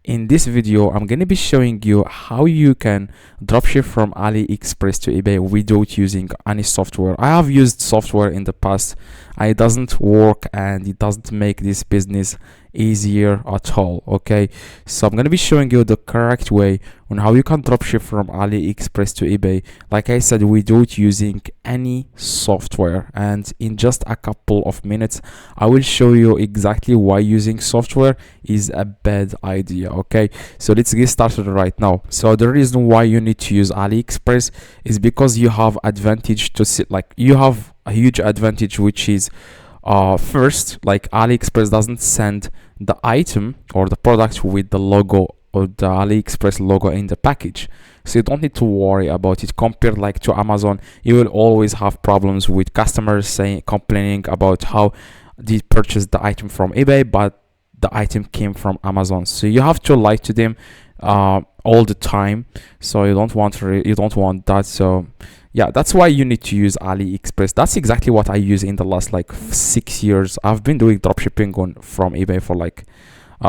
In this video, I'm going to be showing you how you can dropship from AliExpress to eBay without using any software. I have used software in the past. It doesn't work and it doesn't make this business easier at all. Okay, so I'm going to be showing you the correct way on how you can dropship from AliExpress to eBay, like I said, without using any software. And in just a couple of minutes, I will show you exactly why using software is a bad idea. Okay, so let's get started right now. So the reason why you need to use AliExpress is because you have advantage to see, like you have a huge advantage, which is first, like AliExpress doesn't send the item or the product with the logo or the AliExpress logo in the package, so you don't need to worry about it. Compared like to Amazon, you will always have problems with customers complaining about how they purchased the item from eBay but the item came from Amazon, so you have to lie to them all the time. So you don't want that. So yeah, that's why you need to use AliExpress. That's exactly what I use in the last like 6 years. I've been doing dropshipping from eBay for like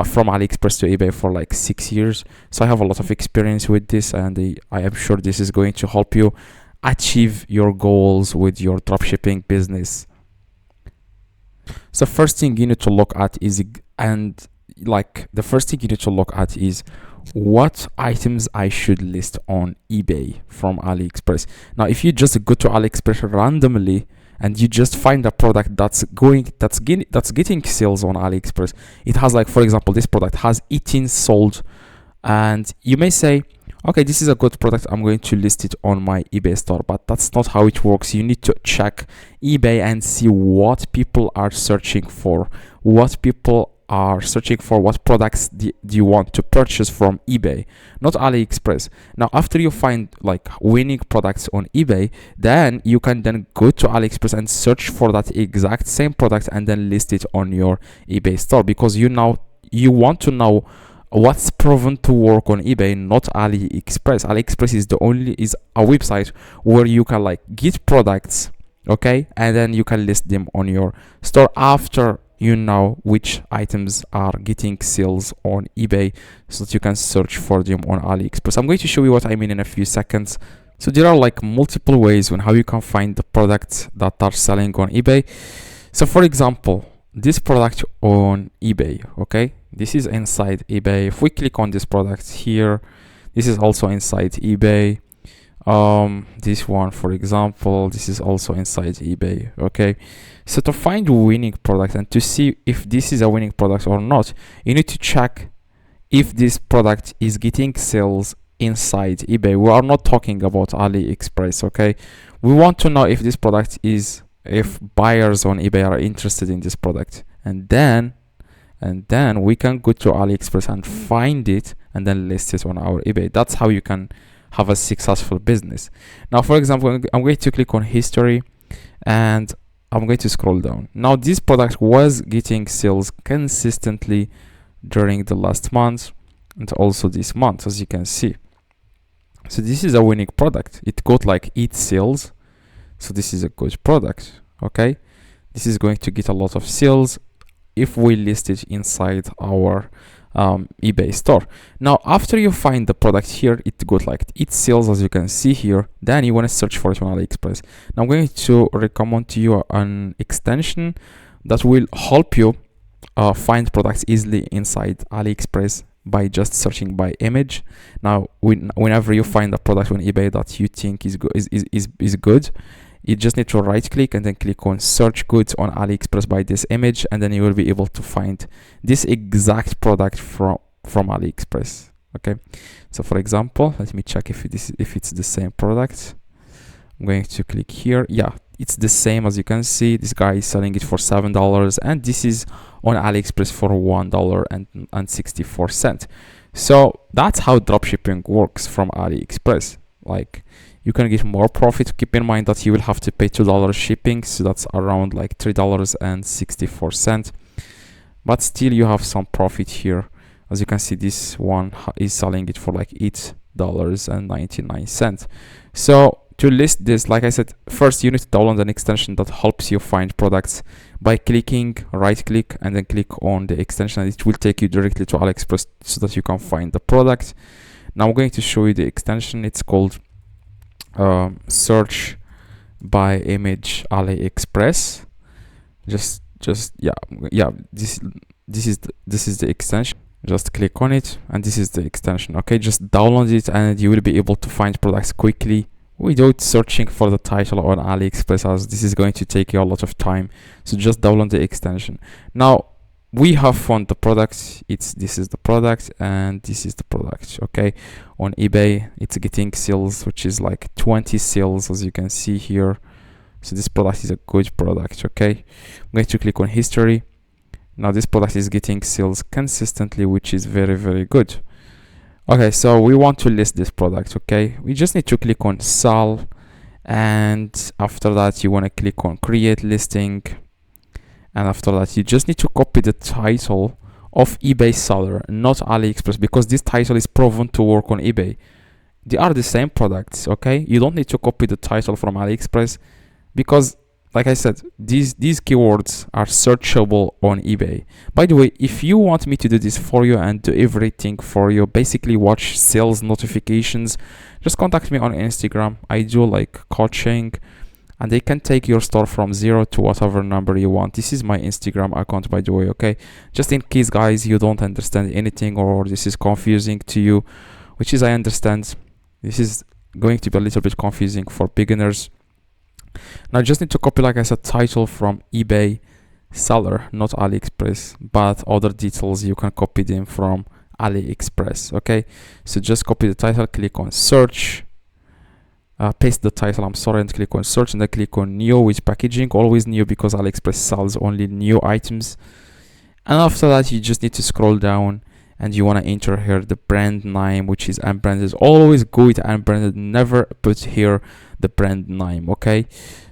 from AliExpress to eBay for like 6 years, so I have a lot of experience with this, and I am sure this is going to help you achieve your goals with your dropshipping business. So first thing you need to look at is what items I should list on eBay from AliExpress. Now, if you just go to AliExpress randomly and you just find a product that's getting sales on AliExpress, it has, like, for example, this product has 18 sold, and you may say, okay, this is a good product, I'm going to list it on my eBay store. But that's not how it works. You need to check eBay and see what people are searching for, what products do you want to purchase from eBay, not AliExpress. Now, after you find like winning products on eBay, then you can then go to AliExpress and search for that exact same product and then list it on your eBay store, because you want to know what's proven to work on eBay, not AliExpress. AliExpress is a website where you can like get products, okay, and then you can list them on your store after you know which items are getting sales on eBay, so that you can search for them on AliExpress. I'm going to show you what I mean in a few seconds. So there are like multiple ways on how you can find the products that are selling on eBay. So for example, this product on eBay, okay, this is inside eBay. If we click on this product here, this is also inside eBay. This one, for example, this is also inside eBay. Okay, so to find a winning product and to see if this is a winning product or not, you need to check if this product is getting sales inside eBay. We are not talking about AliExpress. Okay, we want to know if this product if buyers on eBay are interested in this product, and then we can go to AliExpress and find it and then list it on our eBay. That's how you can have a successful business. Now, for example, I'm going to click on history and I'm going to scroll down. Now, this product was getting sales consistently during the last month and also this month, as you can see. So this is a winning product. It got like 8 sales. So this is a good product. Okay, this is going to get a lot of sales if we list it inside our eBay store. Now, after you find the product here, it got like 8 sales, as you can see here. Then you want to search for it on AliExpress. Now, I'm going to recommend to you an extension that will help you find products easily inside AliExpress by just searching by image. Now, whenever you find a product on eBay that you think is good, you just need to right click and then click on search goods on AliExpress by this image, and then you will be able to find this exact product from AliExpress. Okay, so for example, let me check if it's the same product. I'm going to click here. Yeah, it's the same. As you can see, this guy is selling it for $7 and this is on AliExpress for $1.64. So that's how dropshipping works from AliExpress. Like, you can get more profit. Keep in mind that you will have to pay $2 shipping, so that's around like $3.64, but still you have some profit here. As you can see, this one is selling it for like $8.99. So To list this, like I said, first you need to download an extension that helps you find products by clicking right click and then click on the extension, and it will take you directly to AliExpress so that you can find the product. Now I'm going to show you the extension. It's called search by image AliExpress. Just yeah, this is the extension. Just click on it and this is the extension. Okay, just download it and you will be able to find products quickly without searching for the title on AliExpress, as this is going to take you a lot of time. So just download the extension. Now we have found the product. This is the product and this is the product. Okay, on eBay it's getting sales, which is like 20 sales, as you can see here. So this product is a good product. Okay, I'm going to click on history. Now this product is getting sales consistently, which is very, very good. Okay, so we want to list this product. Okay, we just need to click on sell, and after that you want to click on create listing, and after that you just need to copy the title of eBay seller, not AliExpress, because this title is proven to work on eBay. They are the same products. Okay, you don't need to copy the title from AliExpress, because like I said, these keywords are searchable on eBay. By the way, if you want me to do this for you and do everything for you, basically watch sales notifications, just contact me on Instagram. I do like coaching, and they can take your store from 0 to whatever number you want. This is my Instagram account, by the way. Okay, just in case guys you don't understand anything or this is confusing to you, which is I understand this is going to be a little bit confusing for beginners. Now just need to copy, like I said, title from eBay seller, not AliExpress, but other details you can copy them from AliExpress. Okay, so just copy the title, click on search, paste the title, I'm sorry, and click on search, and then click on new with packaging, always new because AliExpress sells only new items. And after that you just need to scroll down and you want to enter here the brand name, which is unbranded. Always go with unbranded, never put here the brand name. Okay,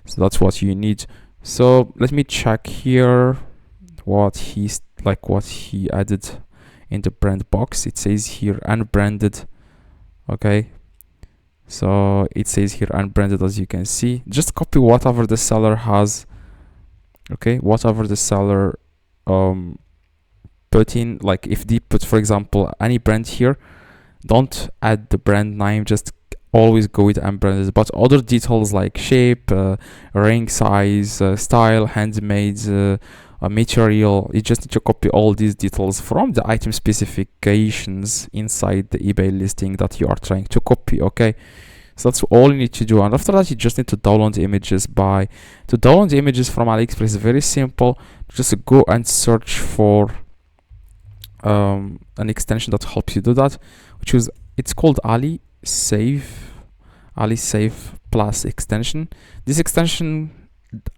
so that's what you need. So let me check here what he added in the brand box. It says here unbranded. Okay, so it says here unbranded, as you can see. Just copy whatever the seller has. Okay, whatever the seller put in, like if they put, for example, any brand here, don't add the brand name, just always go with unbranded. But other details like shape, ring size, style, handmade, material, you just need to copy all these details from the item specifications inside the eBay listing that you are trying to copy. Okay, so that's all you need to do. And after that you just need to download the images. To download the images from AliExpress is very simple. Just go and search for an extension that helps you do that, it's called AliSave Plus extension. This extension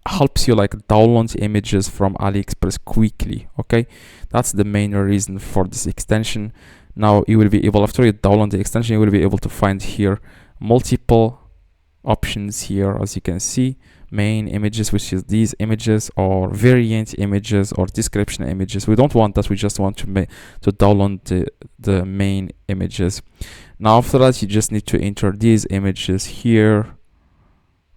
helps you like download images from AliExpress quickly. Okay, that's the main reason for this extension. Now you will be able, after you download the extension, you will be able to find here multiple options here, as you can see. Main images, which is these images, or variant images, or description images. We don't want that, we just want to download the main images. Now after that you just need to enter these images here.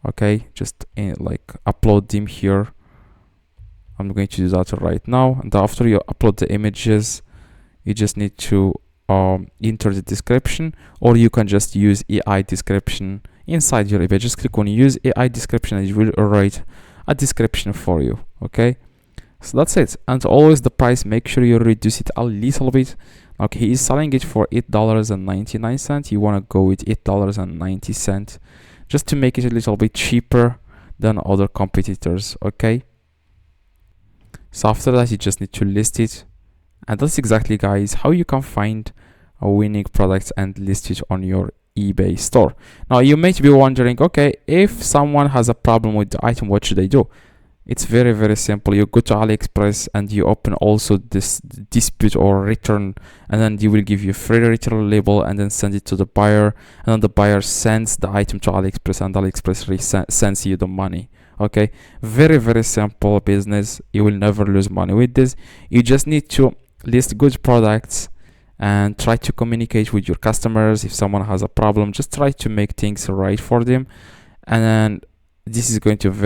Okay, just upload them here. I'm going to do that right now. And after you upload the images, you just need to enter the description, or you can just use AI description inside your eBay. Just click on use AI description and it will write a description for you. Okay, so that's it. And always the price, make sure you reduce it a little bit. Okay, he is selling it for $8.99. You want to go with $8.90 just to make it a little bit cheaper than other competitors. Okay, so after that you just need to list it, and that's exactly, guys, how you can find a winning product and list it on your eBay store. Now you might be wondering, okay, if someone has a problem with the item, what should I do? It's very, very simple. You go to AliExpress and you open also this dispute or return, and then they will give you free return label and then send it to the buyer, and then the buyer sends the item to AliExpress and AliExpress sends you the money. Okay, very, very simple business. You will never lose money with this. You just need to list good products and try to communicate with your customers. If someone has a problem, just try to make things right for them, and then this is going to be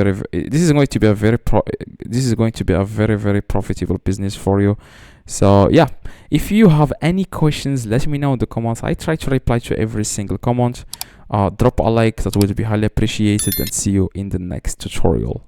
a very, very profitable business for you. So yeah, if you have any questions, let me know in the comments. I try to reply to every single comment. Drop a like, that would be highly appreciated, and see you in the next tutorial.